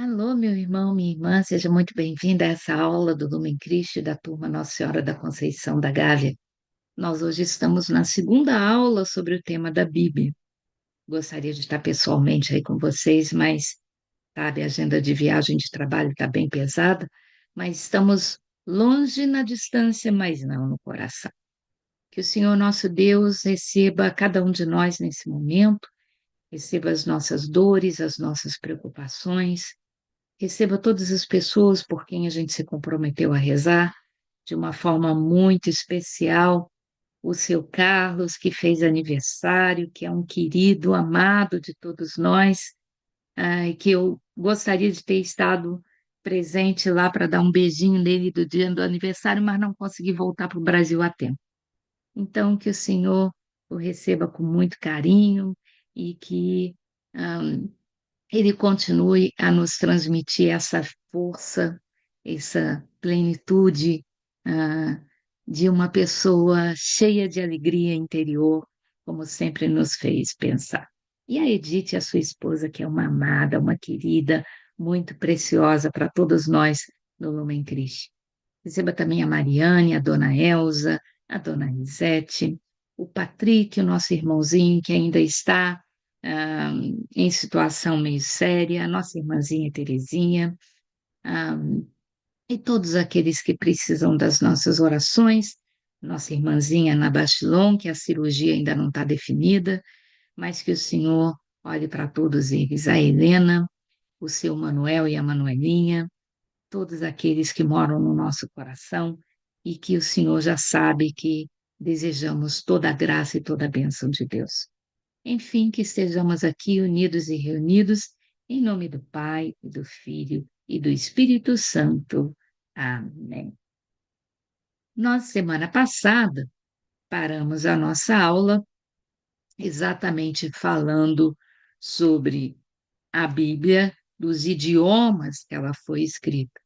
Alô, meu irmão, minha irmã, seja muito bem-vinda a essa aula do Lumen Christi da turma Nossa Senhora da Conceição da Gávea. Nós hoje estamos na segunda aula sobre o tema da Bíblia. Gostaria de estar pessoalmente aí com vocês, mas, sabe, a agenda de viagem de trabalho está bem pesada, mas estamos longe na distância, mas não no coração. Que o Senhor nosso Deus receba cada um de nós nesse momento, receba as nossas dores, as nossas preocupações. Receba todas as pessoas por quem a gente se comprometeu a rezar, de uma forma muito especial. O seu Carlos, que fez aniversário, que é um querido, amado de todos nós, e que eu gostaria de ter estado presente lá para dar um beijinho nele do dia do aniversário, mas não consegui voltar para o Brasil a tempo. Então, que o Senhor o receba com muito carinho e que ah, ele continue a nos transmitir essa força, essa plenitude, ah, de uma pessoa cheia de alegria interior, como sempre nos fez pensar. E a Edith, a sua esposa, que é uma amada, uma querida, muito preciosa para todos nós no Lumen Christi. Receba também a Mariane, a dona Elza, a dona Risete, o Patrick, o nosso irmãozinho, que ainda está ah, em situação meio séria, a nossa irmãzinha Terezinha, ah, e todos aqueles que precisam das nossas orações, nossa irmãzinha Ana Bachelon, que a cirurgia ainda não está definida, mas que o Senhor olhe para todos eles, a Helena, o seu Manuel e a Manuelinha, todos aqueles que moram no nosso coração e que o Senhor já sabe que desejamos toda a graça e toda a bênção de Deus. Enfim, que estejamos aqui unidos e reunidos, em nome do Pai, e do Filho e do Espírito Santo. Amém. Nós, semana passada, paramos a nossa aula exatamente falando sobre a Bíblia, dos idiomas que ela foi escrita.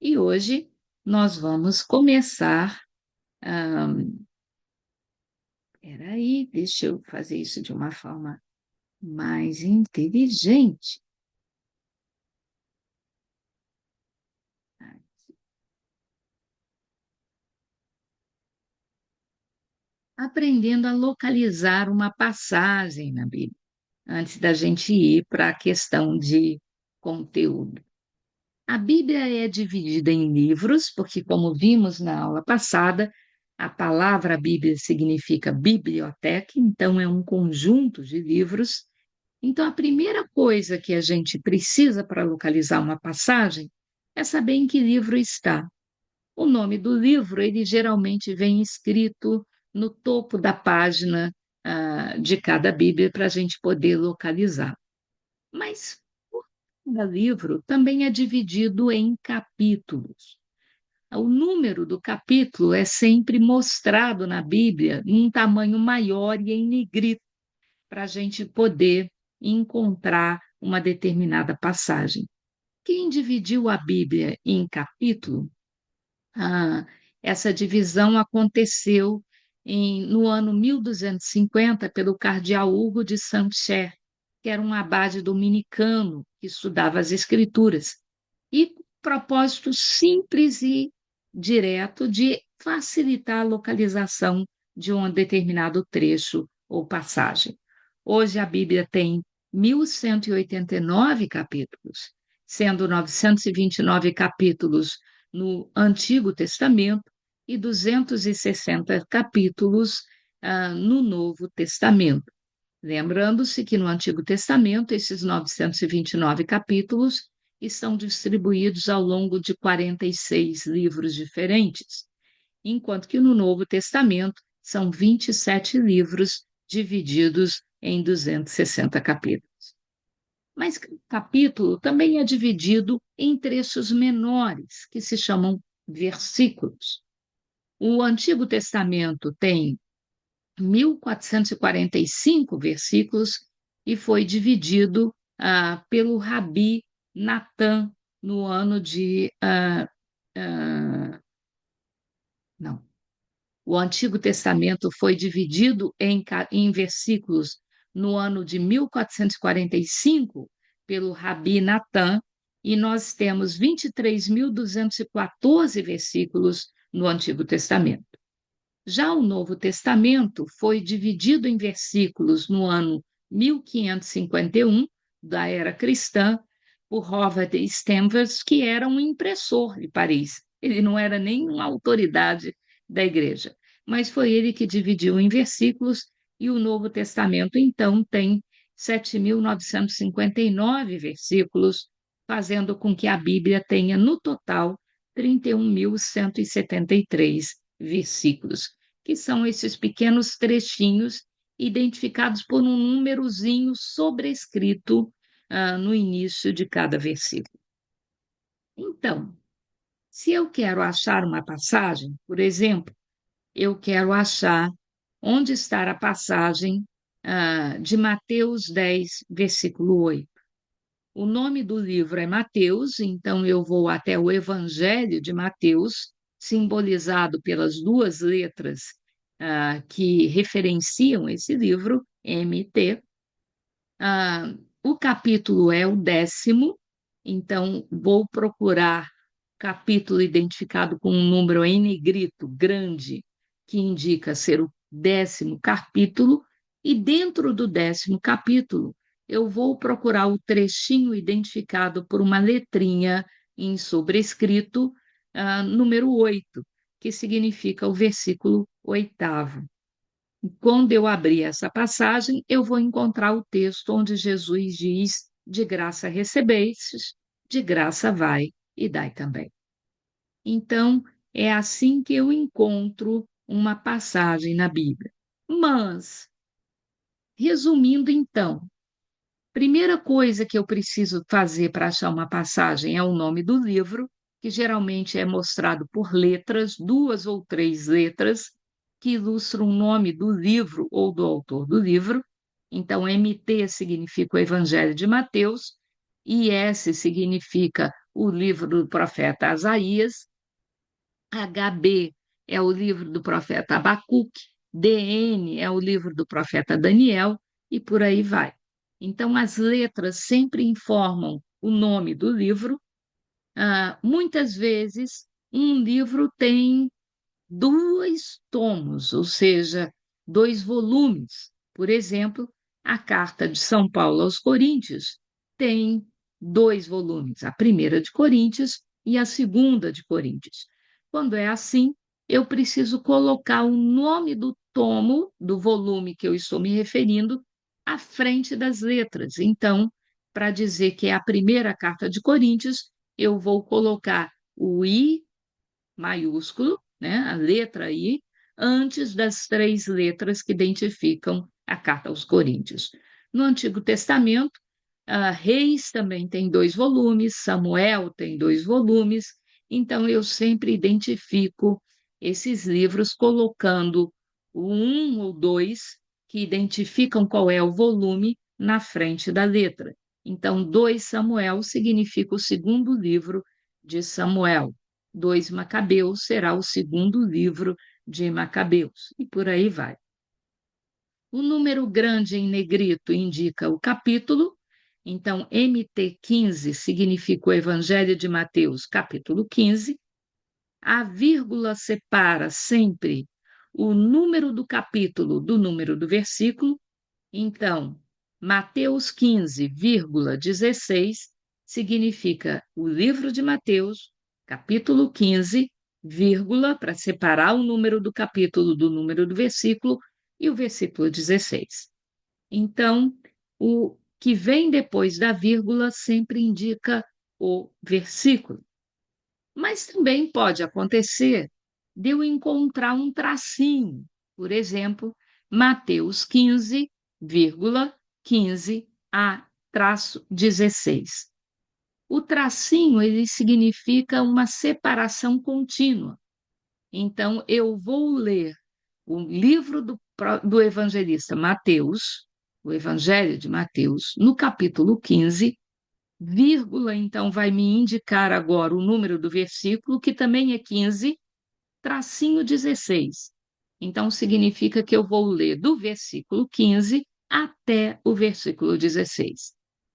E hoje nós vamos começar. Peraí, deixa eu fazer isso de uma forma mais inteligente. Aprendendo a localizar uma passagem na Bíblia, antes da gente ir para a questão de conteúdo. A Bíblia é dividida em livros, porque, como vimos na aula passada, a palavra Bíblia significa biblioteca, então é um conjunto de livros. Então, a primeira coisa que a gente precisa para localizar uma passagem é saber em que livro está. O nome do livro, ele geralmente vem escrito no topo da página, de cada Bíblia para a gente poder localizar. Mas cada livro também é dividido em capítulos. O número do capítulo é sempre mostrado na Bíblia em um tamanho maior e em negrito, para a gente poder encontrar uma determinada passagem. Quem dividiu a Bíblia em capítulo, ah, essa divisão aconteceu no ano 1250 pelo cardeal Hugo de Saint-Cher, que era um abade dominicano que estudava as escrituras, e com propósito simples e direto de facilitar a localização de um determinado trecho ou passagem. Hoje a Bíblia tem 1189 capítulos, sendo 929 capítulos no Antigo Testamento e 260 capítulos no Novo Testamento. Lembrando-se que no Antigo Testamento, esses 929 capítulos estão distribuídos ao longo de 46 livros diferentes, enquanto que no Novo Testamento são 27 livros divididos em 260 capítulos. Mas o capítulo também é dividido em trechos menores, que se chamam versículos. O Antigo Testamento tem 1445 versículos e foi dividido pelo Rabi Natan no ano de. Não. O Antigo Testamento foi dividido em versículos no ano de 1445 pelo Rabi Natan, e nós temos 23.214 versículos no Antigo Testamento. Já o Novo Testamento foi dividido em versículos no ano 1551, da era cristã, por Robert Stanvers, que era um impressor de Paris. Ele não era nenhuma autoridade da igreja, mas foi ele que dividiu em versículos, e o Novo Testamento, então, tem 7.959 versículos, fazendo com que a Bíblia tenha, no total, 31.173 versículos, que são esses pequenos trechinhos identificados por um númerozinho sobrescrito no início de cada versículo. Então, se eu quero achar uma passagem, por exemplo, eu quero achar onde está a passagem de Mateus 10, versículo 8. O nome do livro é Mateus, então eu vou até o Evangelho de Mateus, simbolizado pelas duas letras que referenciam esse livro, MT. O capítulo é o 10º, então vou procurar capítulo identificado com um número em negrito grande, que indica ser o 10º capítulo, e dentro do 10º capítulo eu vou procurar o trechinho identificado por uma letrinha em sobrescrito, número 8, que significa o versículo 8º. Quando eu abrir essa passagem, eu vou encontrar o texto onde Jesus diz: de graça recebestes, de graça vai e dai também. Então, é assim que eu encontro uma passagem na Bíblia. Mas, resumindo então, primeira coisa que eu preciso fazer para achar uma passagem é o nome do livro, que geralmente é mostrado por letras, 2 ou 3 letras, que ilustram o nome do livro ou do autor do livro. Então, MT significa o Evangelho de Mateus, IS significa o livro do profeta Asaías, HB é o livro do profeta Abacuque, DN é o livro do profeta Daniel, e por aí vai. Então, as letras sempre informam o nome do livro. Muitas vezes, um livro tem 2 tomos, ou seja, 2 volumes. Por exemplo, a Carta de São Paulo aos Coríntios tem 2 volumes, a primeira de Coríntios e a segunda de Coríntios. Quando é assim, eu preciso colocar o nome do tomo, do volume que eu estou me referindo, à frente das letras. Então, para dizer que é a primeira carta de Coríntios, eu vou colocar o I maiúsculo, né, a letra I, antes das 3 letras que identificam a carta aos Coríntios. No Antigo Testamento, Reis também tem 2 volumes, Samuel tem 2 volumes, então eu sempre identifico esses livros colocando o 1 ou 2 que identificam qual é o volume na frente da letra. Então, 2 Samuel significa o segundo livro de Samuel. 2 Macabeus será o segundo livro de Macabeus, e por aí vai. O número grande em negrito indica o capítulo, então MT15 significa o Evangelho de Mateus, capítulo 15. A vírgula separa sempre o número do capítulo do número do versículo, então Mateus 15,16 significa o livro de Mateus, capítulo 15, vírgula, para separar o número do capítulo do número do versículo, e o versículo 16. Então, o que vem depois da vírgula sempre indica o versículo. Mas também pode acontecer de eu encontrar um tracinho, por exemplo, Mateus 15,15 a traço 16. O tracinho, ele significa uma separação contínua. Então, eu vou ler o livro do evangelista Mateus, o Evangelho de Mateus, no capítulo 15, vírgula, então vai me indicar agora o número do versículo, que também é 15, tracinho 16. Então, significa que eu vou ler do versículo 15 até o versículo 16.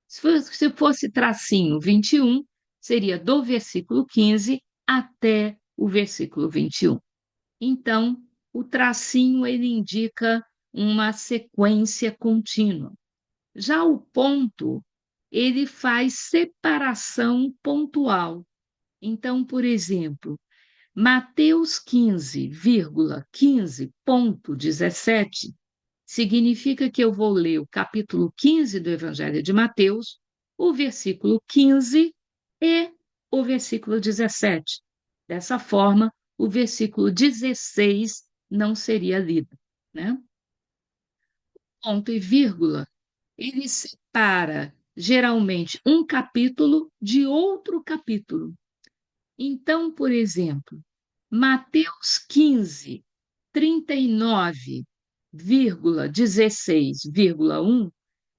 Se fosse tracinho 21, seria do versículo 15 até o versículo 21. Então, o tracinho ele indica uma sequência contínua. Já o ponto, ele faz separação pontual. Então, por exemplo, Mateus 15,15.17 significa que eu vou ler o capítulo 15 do Evangelho de Mateus, o versículo 15 e o versículo 17. Dessa forma, o versículo 16 não seria lido, né? Ponto e vírgula, ele separa geralmente um capítulo de outro capítulo. Então, por exemplo, Mateus 15, 39,16,1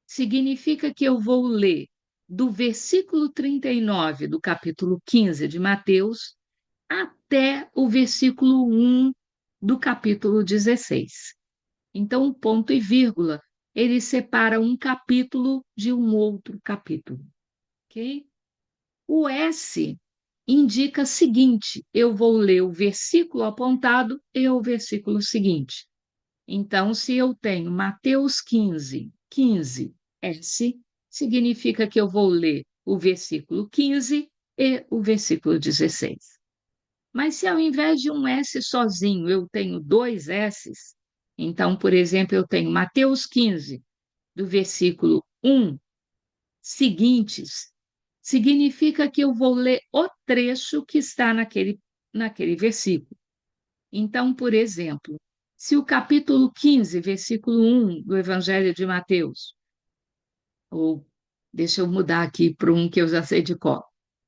significa que eu vou ler do versículo 39 do capítulo 15 de Mateus até o versículo 1 do capítulo 16. Então, o ponto e vírgula, ele separa um capítulo de um outro capítulo, ok? O S indica o seguinte: eu vou ler o versículo apontado e o versículo seguinte. Então, se eu tenho Mateus 15, 15, S, significa que eu vou ler o versículo 15 e o versículo 16. Mas se ao invés de um S sozinho eu tenho dois S's, então, por exemplo, eu tenho Mateus 15, do versículo 1 seguintes, significa que eu vou ler o trecho que está naquele versículo. Então, por exemplo, se o capítulo 15, versículo 1 do Evangelho de Mateus, ou deixa eu mudar aqui para um que eu já sei de cor,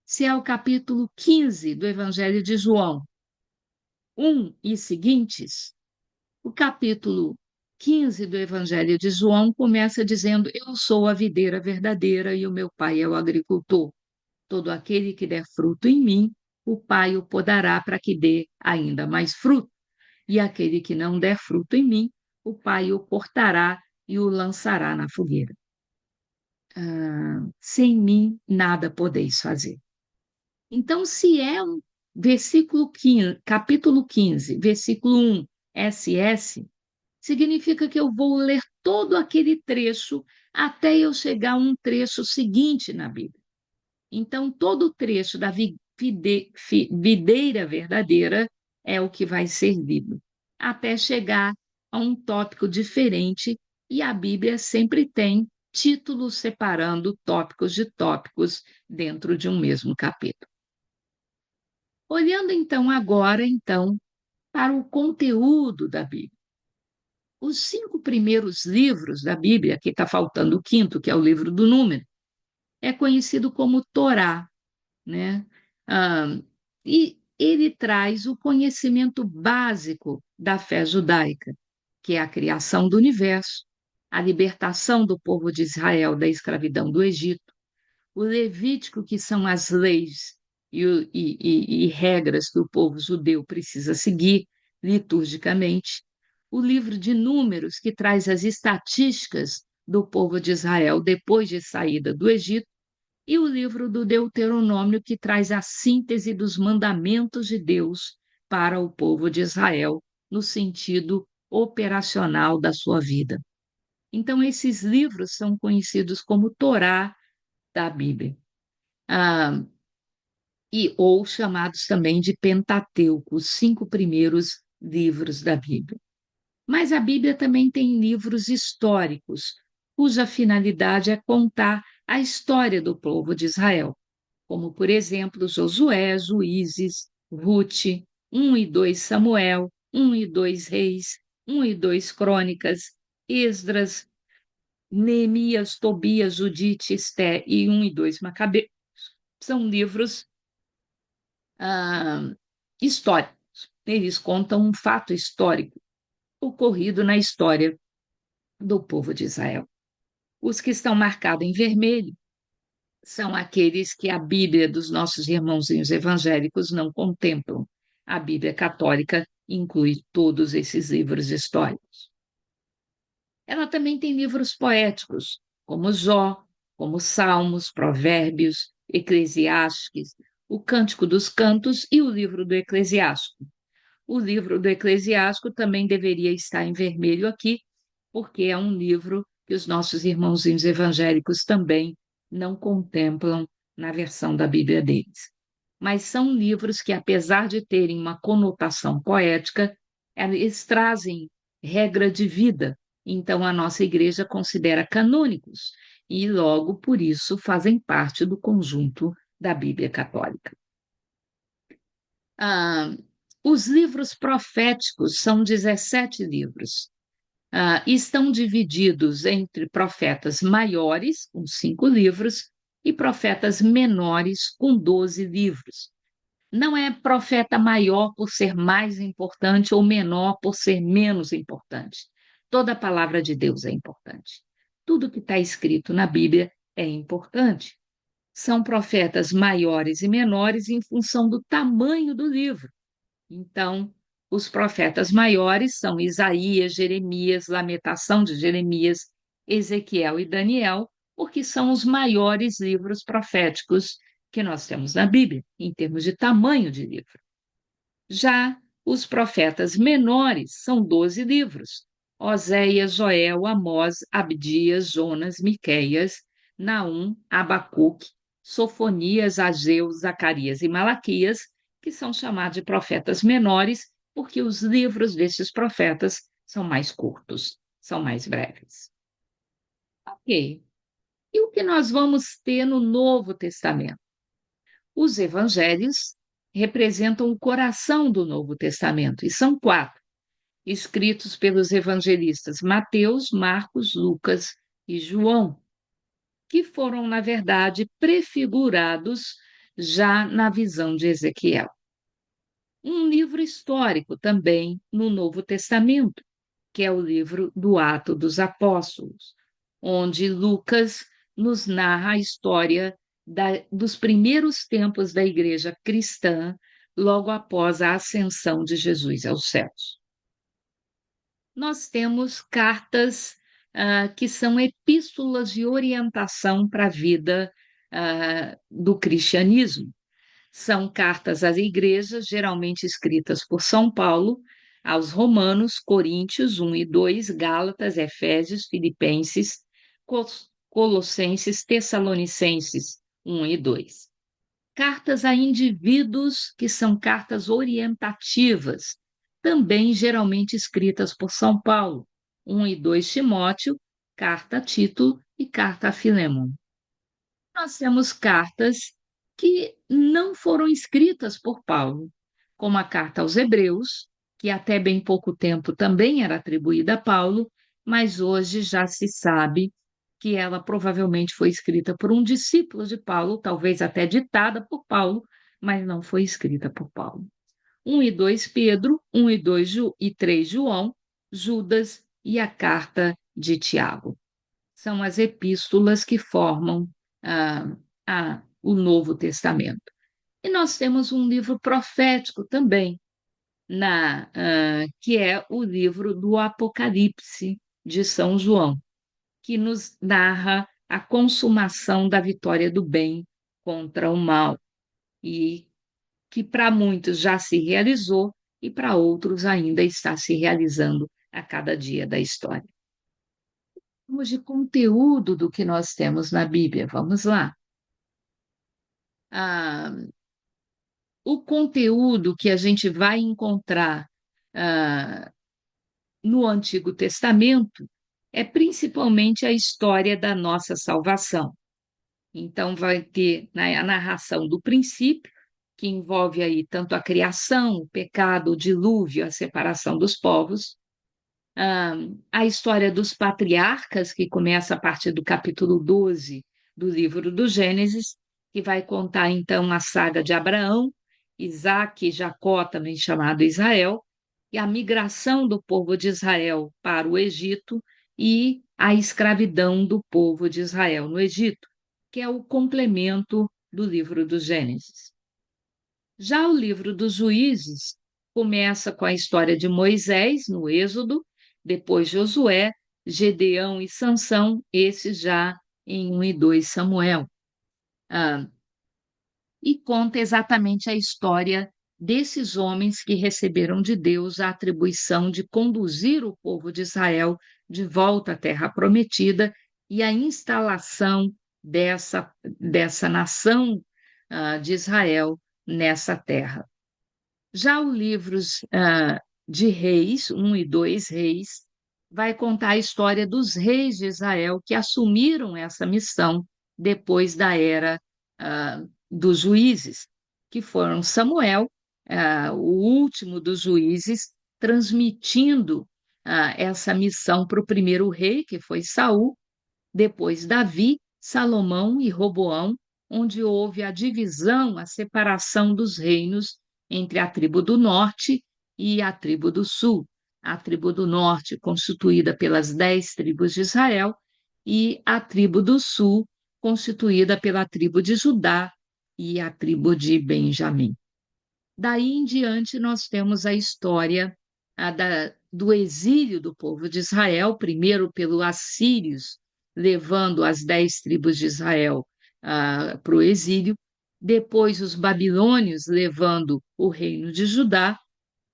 se é o capítulo 15 do Evangelho de João, 1 e seguintes, o capítulo 15 do Evangelho de João começa dizendo: Eu sou a videira verdadeira e o meu pai é o agricultor. Todo aquele que der fruto em mim, o Pai o podará para que dê ainda mais fruto. E aquele que não der fruto em mim, o Pai o cortará e o lançará na fogueira. Sem mim, nada podeis fazer. Então, se é um versículo 15, capítulo 15, versículo 1, SS, significa que eu vou ler todo aquele trecho até eu chegar a um trecho seguinte na Bíblia. Então, todo o trecho da videira verdadeira é o que vai ser lido, até chegar a um tópico diferente, e a Bíblia sempre tem títulos separando tópicos de tópicos dentro de um mesmo capítulo. Olhando então para o conteúdo da Bíblia. Os 5 primeiros livros da Bíblia, que está faltando o quinto, que é o livro do Número, é conhecido como Torá, né? Ah, e ele traz o conhecimento básico da fé judaica, que é a criação do universo, a libertação do povo de Israel da escravidão do Egito, o Levítico, que são as leis e regras que o povo judeu precisa seguir liturgicamente, o livro de Números, que traz as estatísticas do povo de Israel depois de saída do Egito, e o livro do Deuteronômio, que traz a síntese dos mandamentos de Deus para o povo de Israel, no sentido operacional da sua vida. Então, esses livros são conhecidos como Torá da Bíblia, ah, ou chamados também de Pentateuco, os 5 primeiros livros da Bíblia. Mas a Bíblia também tem livros históricos, cuja finalidade é contar a história do povo de Israel, como, por exemplo, Josué, Juízes, Ruth, 1 e 2 Samuel, 1 e 2 Reis, 1 e 2 Crônicas, Esdras, Neemias, Tobias, Judite, Esté e 1 e 2 Macabeus. São livros ah, históricos. Eles contam um fato histórico ocorrido na história do povo de Israel. Os que estão marcados em vermelho são aqueles que a Bíblia dos nossos irmãozinhos evangélicos não contemplam. A Bíblia católica inclui todos esses livros históricos. Ela também tem livros poéticos, como Jó, como Salmos, Provérbios, Eclesiastes, o Cântico dos Cantos e o livro do Eclesiástico. O livro do Eclesiástico também deveria estar em vermelho aqui, porque é um livro que os nossos irmãozinhos evangélicos também não contemplam na versão da Bíblia deles. Mas são livros que, apesar de terem uma conotação poética, eles trazem regra de vida. Então, a nossa igreja considera canônicos e, logo, por isso, fazem parte do conjunto da Bíblia Católica. Ah, os livros proféticos são 17 livros. Estão divididos entre profetas maiores, com 5 livros, e profetas menores, com 12 livros. Não é profeta maior por ser mais importante ou menor por ser menos importante. Toda a palavra de Deus é importante. Tudo que está escrito na Bíblia é importante. São profetas maiores e menores em função do tamanho do livro. Então, os profetas maiores são Isaías, Jeremias, Lamentação de Jeremias, Ezequiel e Daniel, porque são os maiores livros proféticos que nós temos na Bíblia, em termos de tamanho de livro. Já os profetas menores são 12 livros: Oséias, Joel, Amós, Abdias, Jonas, Miqueias, Naum, Abacuque, Sofonias, Ageu, Zacarias e Malaquias, que são chamados de profetas menores, porque os livros desses profetas são mais curtos, são mais breves. Ok. E o que nós vamos ter no Novo Testamento? Os evangelhos representam o coração do Novo Testamento, e são 4, escritos pelos evangelistas Mateus, Marcos, Lucas e João, que foram, na verdade, prefigurados já na visão de Ezequiel. Um livro histórico também no Novo Testamento, que é o livro do Ato dos Apóstolos, onde Lucas nos narra a história dos primeiros tempos da igreja cristã, logo após a ascensão de Jesus aos céus. Nós temos cartas que são epístolas de orientação para a vida do cristianismo. São cartas às igrejas, geralmente escritas por São Paulo, aos Romanos, Coríntios 1 e 2, Gálatas, Efésios, Filipenses, Colossenses, Tessalonicenses 1 e 2. Cartas a indivíduos, que são cartas orientativas, também geralmente escritas por São Paulo, 1 e 2 Timóteo, carta a Tito e carta a Filemon. Nós temos cartas que não foram escritas por Paulo, como a carta aos Hebreus, que até bem pouco tempo também era atribuída a Paulo, mas hoje já se sabe que ela provavelmente foi escrita por um discípulo de Paulo, talvez até ditada por Paulo, mas não foi escrita por Paulo. 1 e 2 Pedro, 1 e 2 e 3 João, Judas e a carta de Tiago. São as epístolas que formam o Novo Testamento. E nós temos um livro profético também, que é o livro do Apocalipse de São João, que nos narra a consumação da vitória do bem contra o mal, e que para muitos já se realizou e para outros ainda está se realizando a cada dia da história. Vamos de conteúdo do que nós temos na Bíblia, vamos lá. O conteúdo que a gente vai encontrar no Antigo Testamento é principalmente a história da nossa salvação. Então, vai ter a narração do princípio, que envolve aí tanto a criação, o pecado, o dilúvio, a separação dos povos, a história dos patriarcas, que começa a partir do capítulo 12 do livro do Gênesis, que vai contar então a saga de Abraão, Isaque e Jacó, também chamado Israel, e a migração do povo de Israel para o Egito e a escravidão do povo de Israel no Egito, que é o complemento do livro do Gênesis. Já o livro dos Juízes começa com a história de Moisés no Êxodo, depois Josué, Gedeão e Sansão, esses já em 1 e 2 Samuel. e conta exatamente a história desses homens que receberam de Deus a atribuição de conduzir o povo de Israel de volta à Terra Prometida e a instalação dessa nação de Israel nessa terra. Já os livros de Reis, 1 e 2 Reis, vai contar a história dos reis de Israel que assumiram essa missão depois da era dos juízes, que foram Samuel, o último dos juízes, transmitindo essa missão para o primeiro rei, que foi Saul, depois Davi, Salomão e Roboão, onde houve a divisão, a separação dos reinos entre a tribo do norte e a tribo do sul. A tribo do norte, constituída pelas 10 tribos de Israel, e a tribo do sul, constituída pela tribo de Judá e a tribo de Benjamim. Daí em diante, nós temos a história do exílio do povo de Israel, primeiro pelos assírios, levando as 10 tribos de Israel para o exílio, depois os babilônios levando o reino de Judá,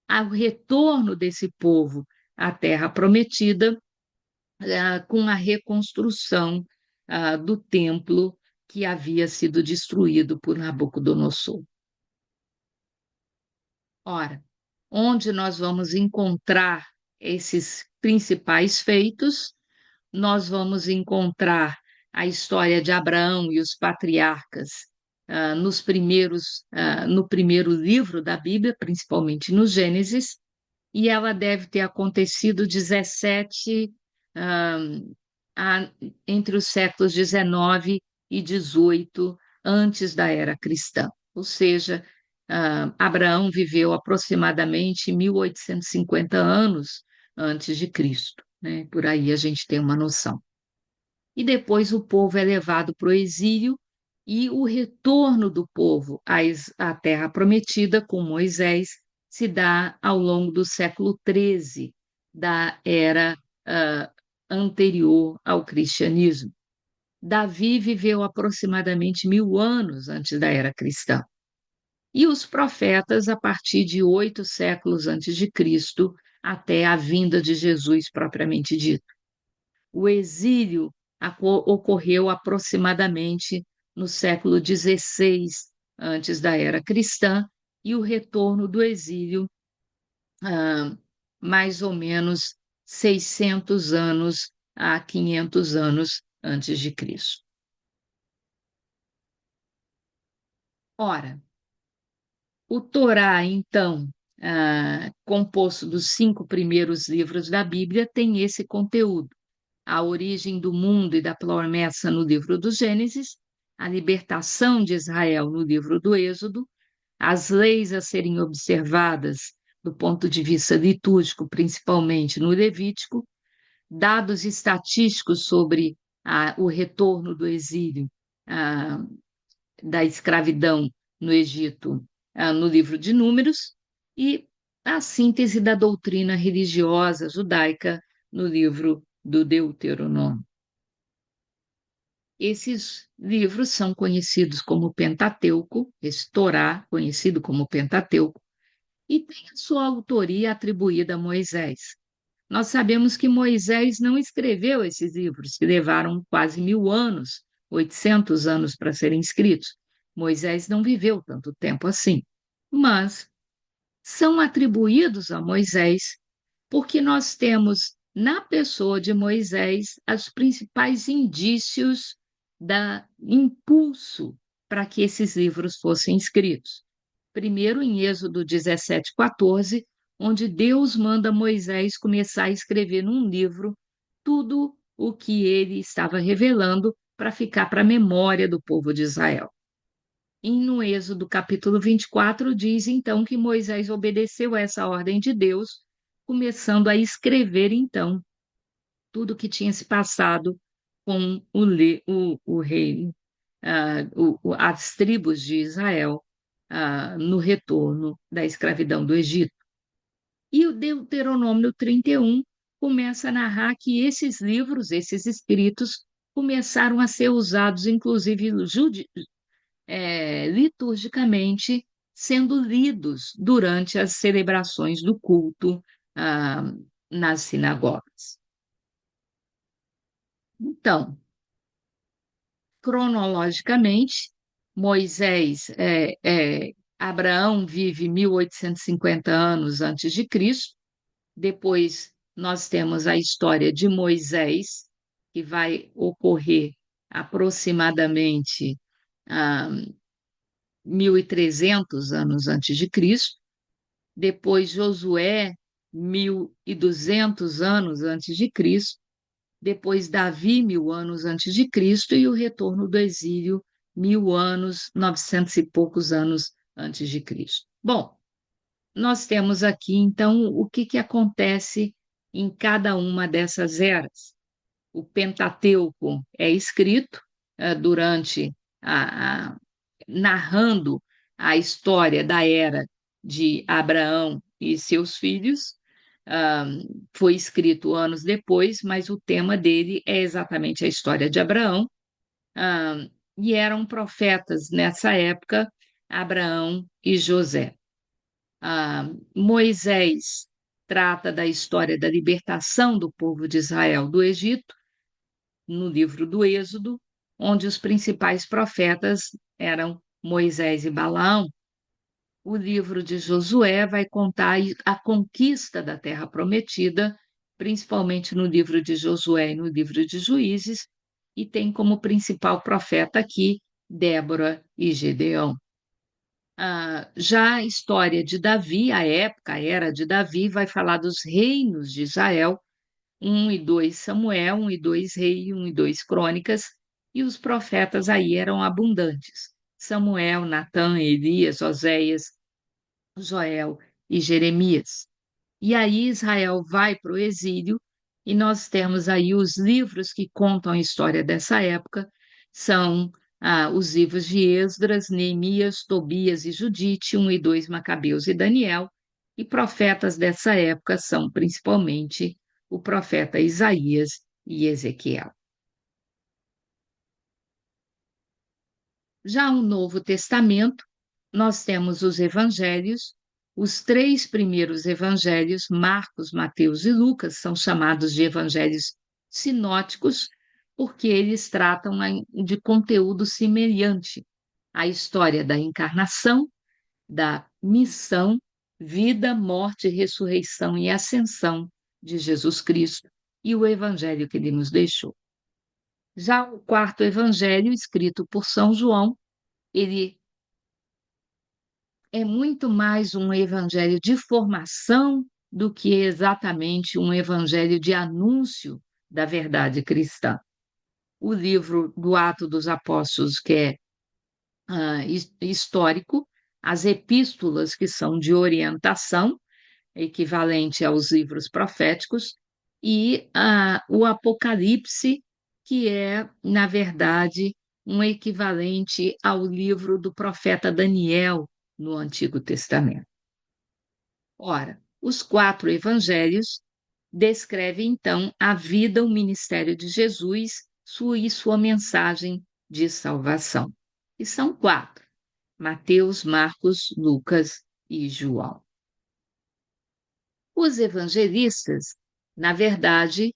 ao retorno desse povo à terra prometida, com a reconstrução do templo que havia sido destruído por Nabucodonosor. Ora, onde nós vamos encontrar esses principais feitos? Nós vamos encontrar a história de Abraão e os patriarcas no primeiro livro da Bíblia, principalmente no Gênesis, e ela deve ter acontecido 17 ah, entre os séculos 19 e 18 antes da era cristã. Ou seja, Abraão viveu aproximadamente 1850 anos antes de Cristo, né? Por aí a gente tem uma noção. E depois o povo é levado para o exílio e o retorno do povo à Terra Prometida com Moisés se dá ao longo do século XIII da era anterior ao cristianismo. Davi viveu aproximadamente 1000 anos antes da era cristã. E os profetas, a partir de 8 séculos antes de Cristo, até a vinda de Jesus propriamente dito. O exílio ocorreu aproximadamente no século XVI antes da era cristã e o retorno do exílio mais ou menos 600 anos a 500 anos antes de Cristo. Ora, o Torá, então, composto dos 5 primeiros livros da Bíblia, tem esse conteúdo: a origem do mundo e da promessa no livro do Gênesis, a libertação de Israel no livro do Êxodo, as leis a serem observadas do ponto de vista litúrgico, principalmente no Levítico, dados estatísticos sobre o retorno do exílio, da escravidão no Egito, no livro de Números, e a síntese da doutrina religiosa judaica no livro do Deuteronômio. Esses livros são conhecidos como Pentateuco, esse Torá, conhecido como Pentateuco, e tem a sua autoria atribuída a Moisés. Nós sabemos que Moisés não escreveu esses livros, que levaram quase 1000 anos, 800 anos para serem escritos. Moisés não viveu tanto tempo assim, mas são atribuídos a Moisés porque nós temos na pessoa de Moisés os principais indícios da impulso para que esses livros fossem escritos. Primeiro, em Êxodo 17:14, onde Deus manda Moisés começar a escrever num livro tudo o que ele estava revelando para ficar para a memória do povo de Israel. E no Êxodo capítulo 24 diz então que Moisés obedeceu a essa ordem de Deus, começando a escrever então tudo o que tinha se passado com o rei, as tribos de Israel no retorno da escravidão do Egito. E o Deuteronômio 31 começa a narrar que esses livros, esses escritos, começaram a ser usados, inclusive liturgicamente sendo lidos durante as celebrações do culto, ah, nas sinagogas. Então, cronologicamente, Moisés, Abraão vive 1850 anos antes de Cristo. Depois nós temos a história de Moisés, que vai ocorrer aproximadamente 1.300 anos antes de Cristo. Depois Josué, 1.200 anos antes de Cristo. Depois Davi, 1.000 anos antes de Cristo, e o retorno do exílio, 1.000 anos, 900 e poucos anos antes de Cristo. Bom, nós temos aqui, então, o que que acontece em cada uma dessas eras. O Pentateuco é escrito durante narrando a história da era de Abraão e seus filhos. Ah, Foi escrito anos depois, mas o tema dele é exatamente a história de Abraão. Ah, e eram profetas nessa época, Abraão e José. Moisés trata da história da libertação do povo de Israel do Egito, no livro do Êxodo, onde os principais profetas eram Moisés e Balaão. O livro de Josué vai contar a conquista da Terra Prometida, principalmente no livro de Josué e no livro de Juízes, e tem como principal profeta aqui Débora e Gedeão. Já a história de Davi, a época, a era de Davi, vai falar dos reinos de Israel, 1 e 2 Samuel, 1 e 2 Rei, 1 e 2 Crônicas, e os profetas aí eram abundantes. Samuel, Natã, Elias, Oséias, Joel e Jeremias. E aí Israel vai para o exílio, e nós temos aí os livros que contam a história dessa época, são os livros de Esdras, Neemias, Tobias e Judite, 1 e 2 Macabeus e Daniel, e profetas dessa época são principalmente o profeta Isaías e Ezequiel. Já o Novo Testamento, nós temos os evangelhos. Os três primeiros evangelhos, Marcos, Mateus e Lucas, são chamados de evangelhos sinóticos, porque eles tratam de conteúdo semelhante à história da encarnação, da missão, vida, morte, ressurreição e ascensão de Jesus Cristo e o evangelho que ele nos deixou. Já o quarto evangelho, escrito por São João, ele é muito mais um evangelho de formação do que exatamente um evangelho de anúncio da verdade cristã. O livro do Ato dos Apóstolos, que é histórico, as epístolas, que são de orientação, equivalente aos livros proféticos, e o Apocalipse, que é, na verdade, um equivalente ao livro do profeta Daniel no Antigo Testamento. Ora, os quatro evangelhos descrevem, então, a vida, o ministério de Jesus e sua mensagem de salvação. E são quatro: Mateus, Marcos, Lucas e João. Os evangelistas, na verdade,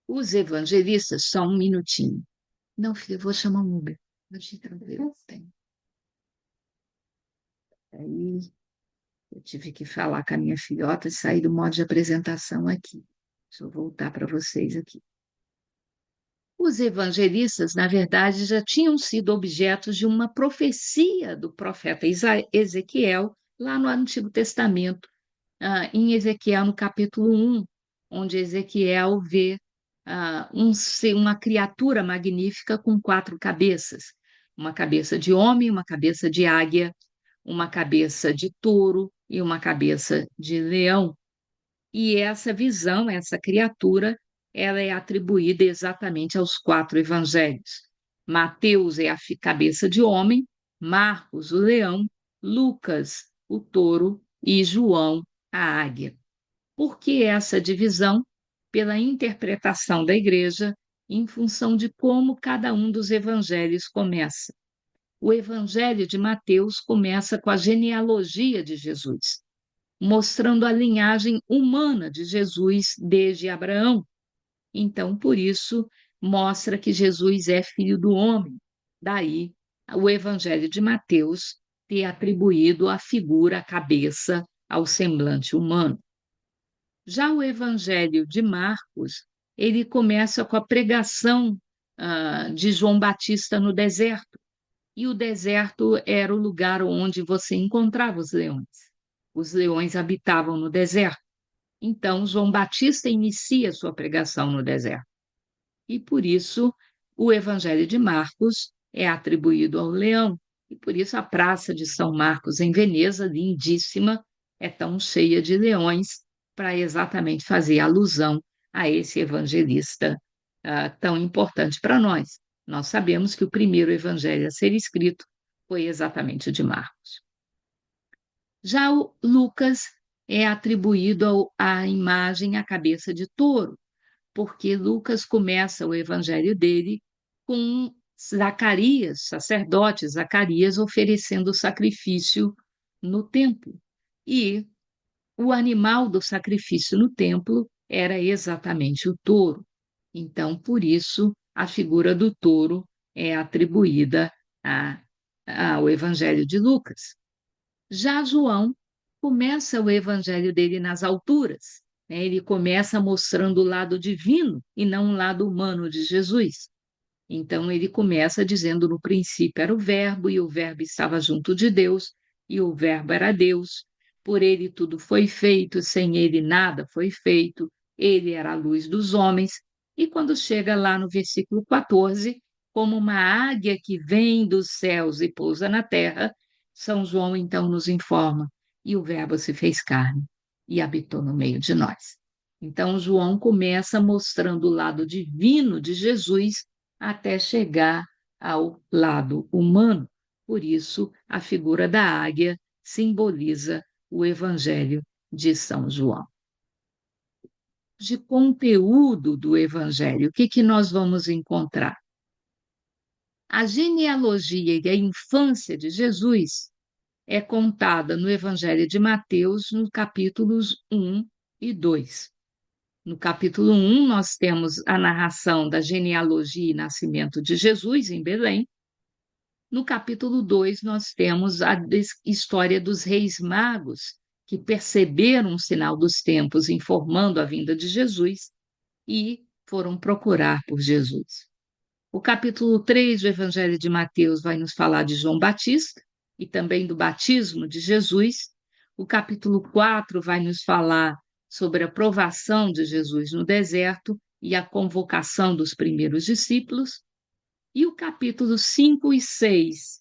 os evangelistas, só um minutinho. Não, filha, eu vou chamar um Uber. Aí eu tive que falar com a minha filhota e sair do modo de apresentação aqui. Deixa eu voltar para vocês aqui. Os evangelistas, na verdade, já tinham sido objetos de uma profecia do profeta Ezequiel, lá no Antigo Testamento, em Ezequiel, no capítulo 1, onde Ezequiel vê uma criatura magnífica com 4 cabeças: uma cabeça de homem, uma cabeça de águia, uma cabeça de touro e uma cabeça de leão. E essa visão, essa criatura, ela é atribuída exatamente aos 4 evangelhos. Mateus é a cabeça de homem, Marcos, o leão, Lucas, o touro e João, a águia. Por que essa divisão? Pela interpretação da igreja, em função de como cada um dos evangelhos começa. O evangelho de Mateus começa com a genealogia de Jesus, mostrando a linhagem humana de Jesus desde Abraão. Então, por isso, mostra que Jesus é filho do homem. Daí, o evangelho de Mateus ter atribuído a figura, a cabeça, ao semblante humano. Já o Evangelho de Marcos, ele começa com a pregação de João Batista no deserto. E o deserto era o lugar onde você encontrava os leões. Os leões habitavam no deserto. Então, João Batista inicia sua pregação no deserto. E por isso, o Evangelho de Marcos é atribuído ao leão. E por isso, a Praça de São Marcos, em Veneza, lindíssima, é tão cheia de leões, para exatamente fazer alusão a esse evangelista tão importante para nós. Nós sabemos que o primeiro evangelho a ser escrito foi exatamente o de Marcos. Já o Lucas é atribuído à imagem, à cabeça de touro, porque Lucas começa o evangelho dele com Zacarias, sacerdote Zacarias, oferecendo sacrifício no templo. E o animal do sacrifício no templo era exatamente o touro. Então, por isso, a figura do touro é atribuída ao evangelho de Lucas. Já João começa o evangelho dele nas alturas, né? Ele começa mostrando o lado divino e não o lado humano de Jesus. Então, ele começa dizendo: no princípio era o Verbo, e o Verbo estava junto de Deus, e o Verbo era Deus. Por ele tudo foi feito, sem ele nada foi feito. Ele era a luz dos homens. E quando chega lá no versículo 14, como uma águia que vem dos céus e pousa na terra, São João então nos informa: e o Verbo se fez carne e habitou no meio de nós. Então, João começa mostrando o lado divino de Jesus até chegar ao lado humano. Por isso, a figura da águia simboliza o Evangelho de São João. De conteúdo do Evangelho, o que nós vamos encontrar? A genealogia e a infância de Jesus é contada no Evangelho de Mateus, nos capítulos 1 e 2. No capítulo 1, nós temos a narração da genealogia e nascimento de Jesus em Belém. No capítulo 2, nós temos a história dos reis magos, que perceberam o sinal dos tempos informando a vinda de Jesus e foram procurar por Jesus. O capítulo 3 do Evangelho de Mateus vai nos falar de João Batista e também do batismo de Jesus. O capítulo 4 vai nos falar sobre a provação de Jesus no deserto e a convocação dos primeiros discípulos. E o capítulo 5 e 6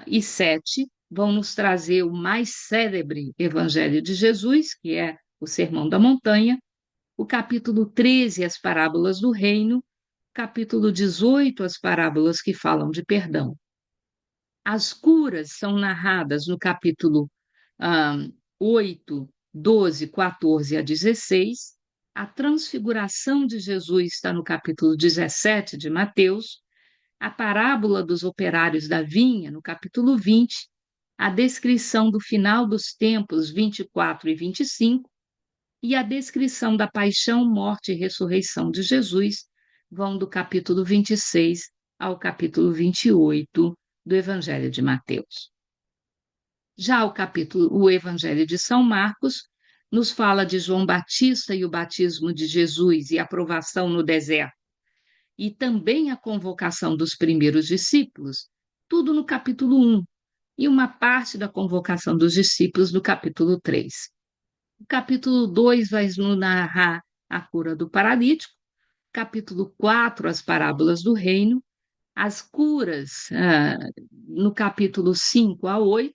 e 7 vão nos trazer o mais célebre Evangelho de Jesus, que é o Sermão da Montanha. O capítulo 13, as parábolas do reino. Capítulo 18, as parábolas que falam de perdão. As curas são narradas no capítulo 8, 12, 14 a 16. A transfiguração de Jesus está no capítulo 17 de Mateus. A parábola dos operários da vinha, no capítulo 20. A descrição do final dos tempos, 24 e 25. E a descrição da paixão, morte e ressurreição de Jesus vão do capítulo 26 ao capítulo 28 do Evangelho de Mateus. Já o Evangelho de São Marcos nos fala de João Batista e o batismo de Jesus e a aprovação no deserto, e também a convocação dos primeiros discípulos, tudo no capítulo 1, e uma parte da convocação dos discípulos no capítulo 3. O capítulo 2 vai nos narrar a cura do paralítico, capítulo 4, as parábolas do reino, as curas no capítulo 5 a 8,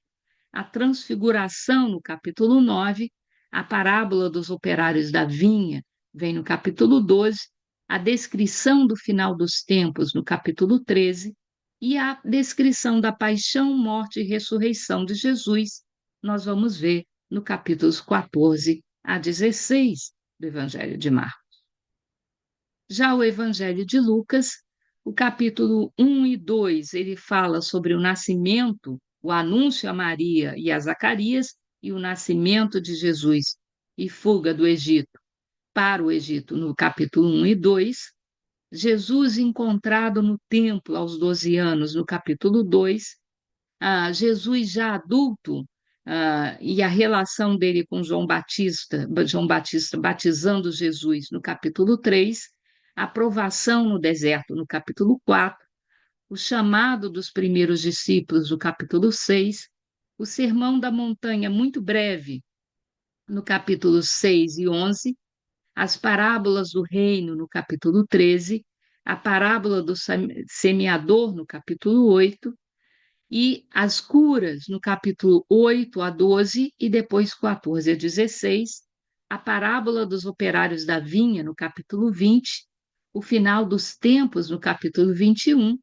a transfiguração no capítulo 9, a parábola dos operários da vinha vem no capítulo 12, a descrição do final dos tempos no capítulo 13 e a descrição da paixão, morte e ressurreição de Jesus nós vamos ver no capítulos 14 a 16 do Evangelho de Marcos. Já o Evangelho de Lucas, o capítulo 1 e 2, ele fala sobre o nascimento, o anúncio a Maria e a Zacarias, e o nascimento de Jesus e fuga do Egito para o Egito, no capítulo 1 e 2. Jesus encontrado no templo aos 12 anos, no capítulo 2. Jesus já adulto, e a relação dele com João Batista batizando Jesus, no capítulo 3. A aprovação no deserto, no capítulo 4. O chamado dos primeiros discípulos, no capítulo 6. O sermão da montanha, muito breve, no capítulo 6 e 11. As parábolas do reino, no capítulo 13. A parábola do semeador, no capítulo 8. E as curas, no capítulo 8 a 12 e depois 14 a 16. A parábola dos operários da vinha, no capítulo 20. O final dos tempos, no capítulo 21.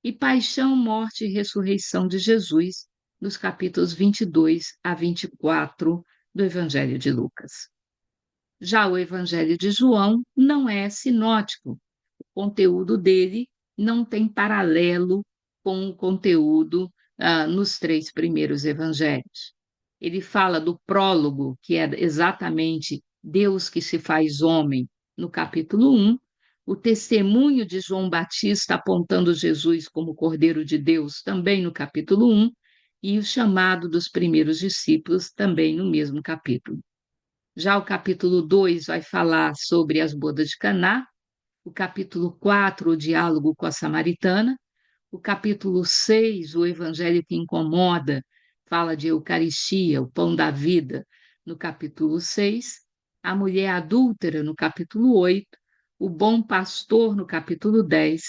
E paixão, morte e ressurreição de Jesus, nos capítulos 22 a 24 do Evangelho de Lucas. Já o Evangelho de João não é sinótico. O conteúdo dele não tem paralelo com o conteúdo nos três primeiros evangelhos. Ele fala do prólogo, que é exatamente Deus que se faz homem, no capítulo 1, o testemunho de João Batista apontando Jesus como Cordeiro de Deus, também no capítulo 1, e o chamado dos primeiros discípulos, também no mesmo capítulo. Já o capítulo 2 vai falar sobre as bodas de Caná, o capítulo 4, o diálogo com a samaritana, o capítulo 6, o evangelho que incomoda, fala de Eucaristia, o pão da vida, no capítulo 6, a mulher adúltera, no capítulo 8, o bom pastor, no capítulo 10,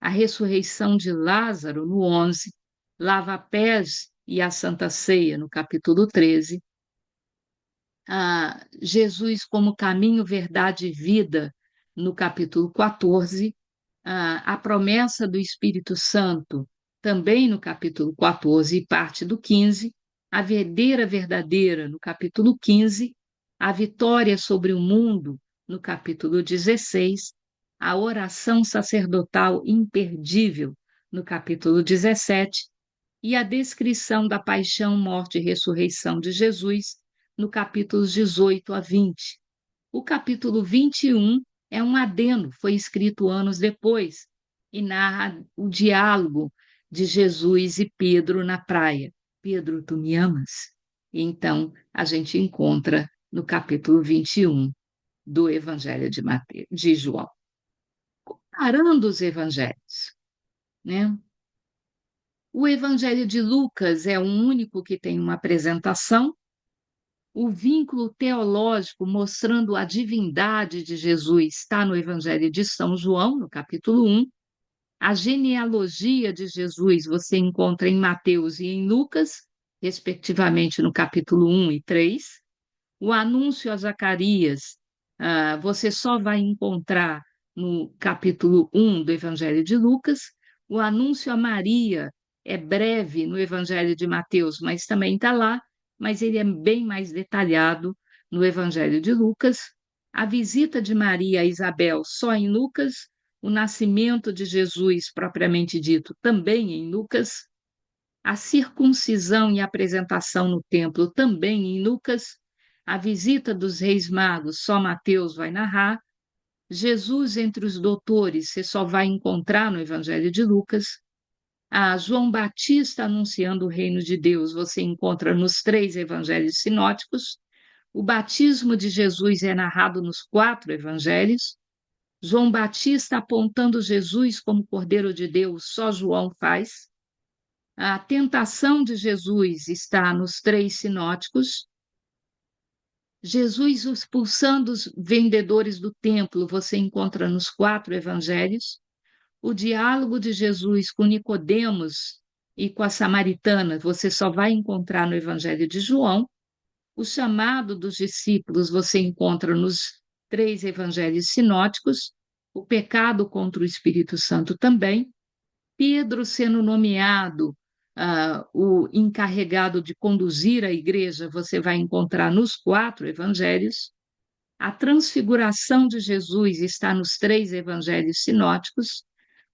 a ressurreição de Lázaro, no 11, lava-pés e a Santa Ceia, no capítulo 13, Jesus como caminho, verdade e vida, no capítulo 14, a promessa do Espírito Santo, também no capítulo 14 e parte do 15, a videira verdadeira, no capítulo 15, a vitória sobre o mundo, no capítulo 16, a oração sacerdotal imperdível, no capítulo 17, e a descrição da paixão, morte e ressurreição de Jesus, no capítulos 18 a 20. O capítulo 21 é um adendo, foi escrito anos depois, e narra o diálogo de Jesus e Pedro na praia. Pedro, tu me amas? Então, a gente encontra no capítulo 21 do Evangelho de João. Comparando os evangelhos, né? O Evangelho de Lucas é o único que tem uma apresentação, o vínculo teológico mostrando a divindade de Jesus está no Evangelho de São João, no capítulo 1. A genealogia de Jesus você encontra em Mateus e em Lucas, respectivamente no capítulo 1 e 3. O anúncio a Zacarias, você só vai encontrar no capítulo 1 do Evangelho de Lucas. O anúncio a Maria é breve no Evangelho de Mateus, mas também está lá, mas ele é bem mais detalhado no Evangelho de Lucas. A visita de Maria a Isabel só em Lucas, o nascimento de Jesus, propriamente dito, também em Lucas. A circuncisão e apresentação no templo, também em Lucas. A visita dos reis magos, só Mateus vai narrar. Jesus entre os doutores, você só vai encontrar no Evangelho de Lucas. A João Batista anunciando o reino de Deus, você encontra nos três evangelhos sinóticos. O batismo de Jesus é narrado nos quatro evangelhos. João Batista apontando Jesus como Cordeiro de Deus, só João faz. A tentação de Jesus está nos três sinóticos. Jesus expulsando os vendedores do templo, você encontra nos quatro evangelhos. O diálogo de Jesus com Nicodemos e com a samaritana, você só vai encontrar no Evangelho de João. O chamado dos discípulos você encontra nos três evangelhos sinóticos. O pecado contra o Espírito Santo também. Pedro sendo nomeado o encarregado de conduzir a igreja, você vai encontrar nos quatro evangelhos. A transfiguração de Jesus está nos três evangelhos sinóticos.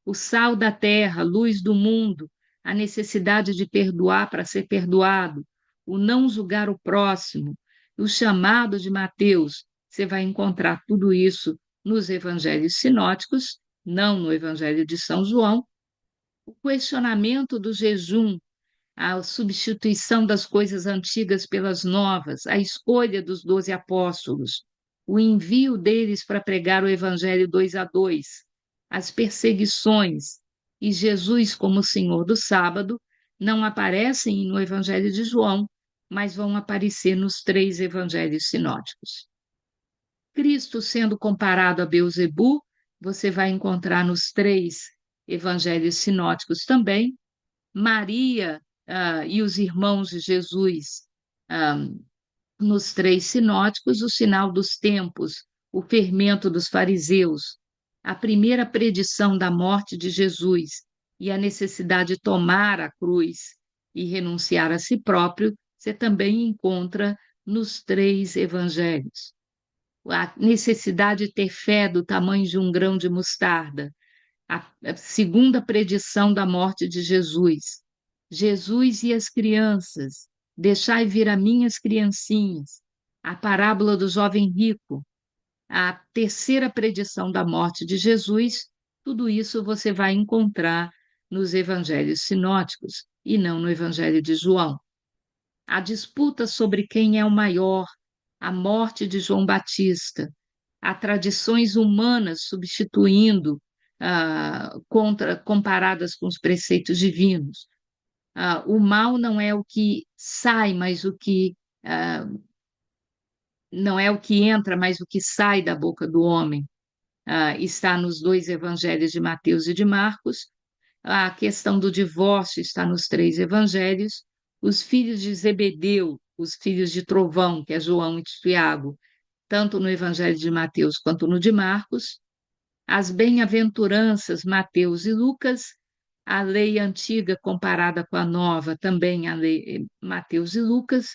O sal da terra, luz do mundo, a necessidade de perdoar para ser perdoado, o não julgar o próximo, o chamado de Mateus. Você vai encontrar tudo isso nos evangelhos sinóticos, não no evangelho de São João. O questionamento do jejum, a substituição das coisas antigas pelas novas, a escolha dos 12 apóstolos, o envio deles para pregar o Evangelho 2 a 2, as perseguições e Jesus como Senhor do sábado não aparecem no Evangelho de João, mas vão aparecer nos três evangelhos sinóticos. Cristo sendo comparado a Beelzebu, você vai encontrar nos três evangelhos sinóticos também. Maria e os irmãos de Jesus, ah, nos três sinóticos, o sinal dos tempos, o fermento dos fariseus, a primeira predição da morte de Jesus e a necessidade de tomar a cruz e renunciar a si próprio, você também encontra nos três evangelhos. A necessidade de ter fé do tamanho de um grão de mostarda, a segunda predição da morte de Jesus. Jesus e as crianças, deixai vir a minhas criancinhas. A parábola do jovem rico, a terceira predição da morte de Jesus, tudo isso você vai encontrar nos evangelhos sinóticos e não no evangelho de João. A disputa sobre quem é o maior, a morte de João Batista, há tradições humanas substituindo, comparadas com os preceitos divinos. O mal não é o que sai, mas o que não é o que entra, mas o que sai da boca do homem. Está nos dois evangelhos de Mateus e de Marcos. A questão do divórcio está nos três evangelhos. Os filhos de Zebedeu, os filhos de Trovão, que é João e Tiago, tanto no evangelho de Mateus quanto no de Marcos. As bem-aventuranças, Mateus e Lucas, a lei antiga comparada com a nova, também a lei Mateus e Lucas,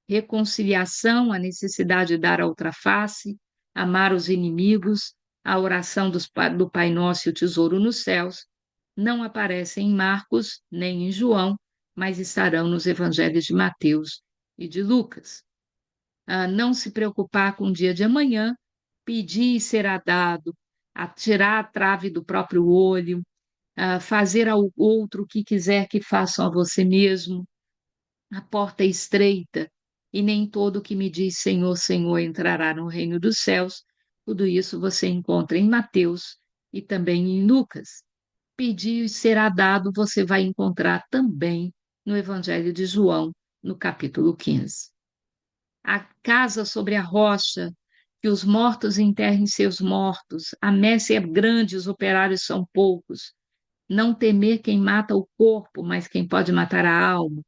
reconciliação, a necessidade de dar a outra face, amar os inimigos, a oração do Pai Nosso e o tesouro nos céus, não aparecem em Marcos nem em João, mas estarão nos evangelhos de Mateus e de Lucas. Não se preocupar com o dia de amanhã, pedir e será dado, tirar a trave do próprio olho, fazer ao outro o que quiser que façam a você mesmo. A porta é estreita e nem todo que me diz Senhor, Senhor entrará no reino dos céus. Tudo isso você encontra em Mateus e também em Lucas. Pedir e será dado, você vai encontrar também no Evangelho de João, no capítulo 15. A casa sobre a rocha, que os mortos enterrem seus mortos, a messe é grande, os operários são poucos. Não temer quem mata o corpo, mas quem pode matar a alma.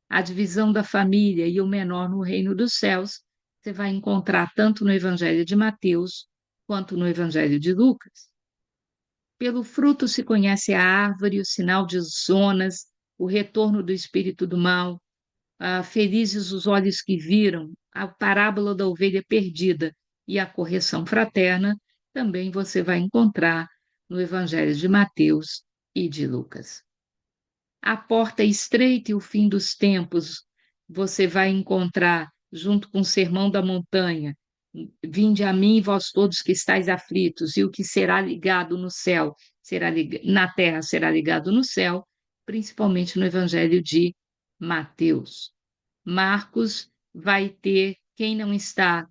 A divisão da família e o menor no reino dos céus, você vai encontrar tanto no Evangelho de Mateus quanto no Evangelho de Lucas. Pelo fruto se conhece a árvore, o sinal de Jonas, o retorno do espírito do mal. Felizes os olhos que viram, a parábola da ovelha perdida e a correção fraterna, também você vai encontrar no Evangelho de Mateus e de Lucas. A porta é estreita e o fim dos tempos, você vai encontrar junto com o Sermão da Montanha. Vinde a mim, vós todos que estáis aflitos, e o que será ligado no céu, na terra será ligado no céu, principalmente no Evangelho de Mateus. Marcos vai ter quem não está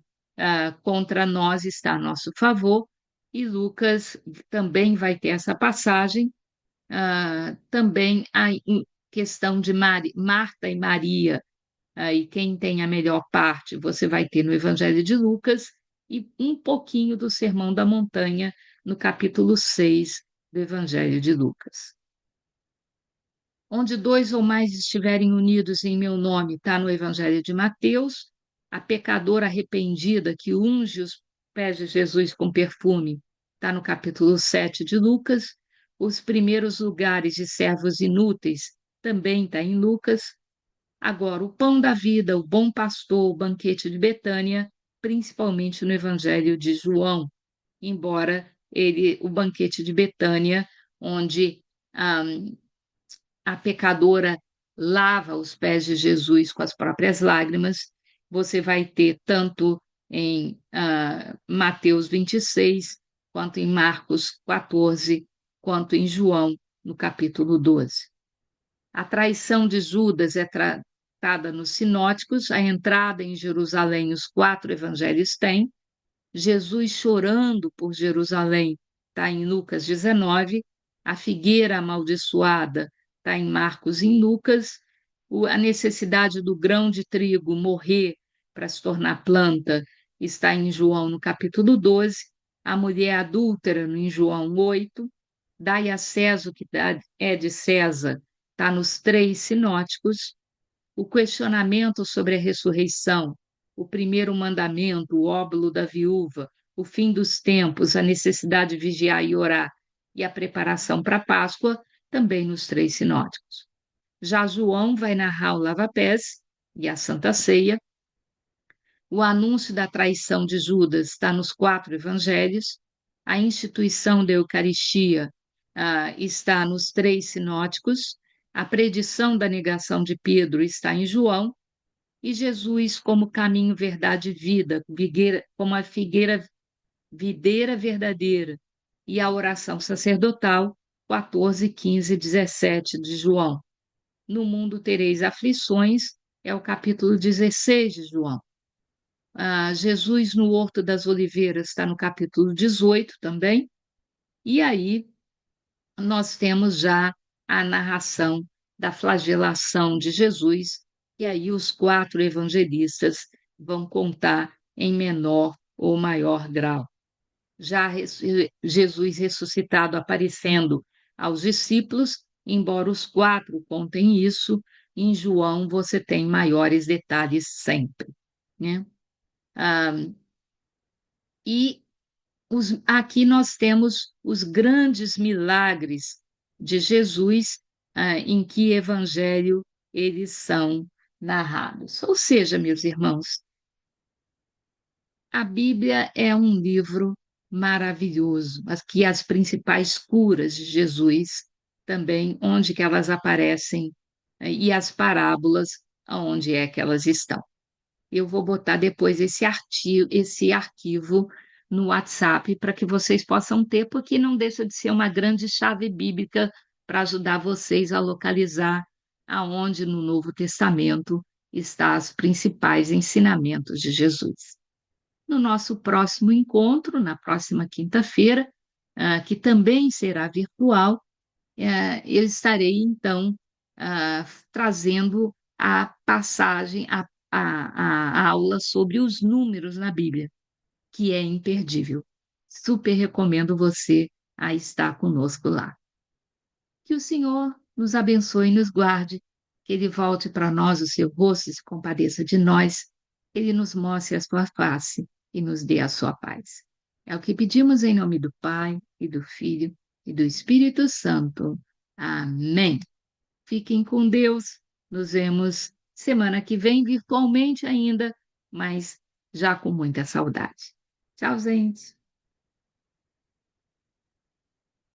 contra nós está a nosso favor, e Lucas também vai ter essa passagem. Também a questão de Marta e Maria, e quem tem a melhor parte, você vai ter no Evangelho de Lucas, e um pouquinho do Sermão da Montanha, no capítulo 6 do Evangelho de Lucas. Onde dois ou mais estiverem unidos em meu nome, está no Evangelho de Mateus, a pecadora arrependida que unge os pés de Jesus com perfume, está no capítulo 7 de Lucas, os primeiros lugares de servos inúteis, também está em Lucas. Agora, o pão da vida, o bom pastor, o banquete de Betânia, principalmente no Evangelho de João, embora o banquete de Betânia, onde ah, a pecadora lava os pés de Jesus com as próprias lágrimas, você vai ter tanto em Mateus 26, quanto em Marcos 14, quanto em João, no capítulo 12. A traição de Judas é tratada nos sinóticos, a entrada em Jerusalém, os 4 evangelhos têm, Jesus chorando por Jerusalém, está em Lucas 19, a figueira amaldiçoada, está em Marcos e em Lucas, a necessidade do grão de trigo morrer para se tornar planta, está em João no capítulo 12, a mulher adúltera em João 8, dai a César o que é de César, está nos 3 sinóticos, o questionamento sobre a ressurreição, o primeiro mandamento, o óbolo da viúva, o fim dos tempos, a necessidade de vigiar e orar e a preparação para a Páscoa, também nos 3 sinóticos. Já João vai narrar o lava-pés e a Santa Ceia. O anúncio da traição de Judas está nos 4 evangelhos. A instituição da Eucaristia está nos 3 sinóticos. A predição da negação de Pedro está em João. E Jesus como caminho, verdade e vida, como a videira verdadeira. E a oração sacerdotal, 14, 15 e 17 de João. No mundo tereis aflições, é o capítulo 16 de João. Jesus no Horto das Oliveiras está no capítulo 18 também. E aí nós temos já a narração da flagelação de Jesus, e aí os 4 evangelistas vão contar em menor ou maior grau. Já Jesus ressuscitado aparecendo aos discípulos, embora os 4 contem isso, em João você tem maiores detalhes sempre, né? E aqui nós temos os grandes milagres de Jesus, em que evangelho eles são narrados. Ou seja, meus irmãos, a Bíblia é um livro maravilhoso, aqui as principais curas de Jesus também, onde que elas aparecem, e as parábolas, aonde é que elas estão. Eu vou botar depois esse arquivo no WhatsApp para que vocês possam ter, porque não deixa de ser uma grande chave bíblica para ajudar vocês a localizar aonde no Novo Testamento estão os principais ensinamentos de Jesus. No nosso próximo encontro, na próxima quinta-feira, que também será virtual, eu estarei, então, trazendo a passagem, a aula sobre os números na Bíblia, que é imperdível. Super recomendo você a estar conosco lá. Que o Senhor nos abençoe e nos guarde, que Ele volte para nós o seu rosto e se compadeça de nós, que Ele nos mostre a sua face e nos dê a sua paz. É o que pedimos em nome do Pai, e do Filho, e do Espírito Santo. Amém. Fiquem com Deus. Nos vemos semana que vem, virtualmente ainda, mas já com muita saudade. Tchau, gente.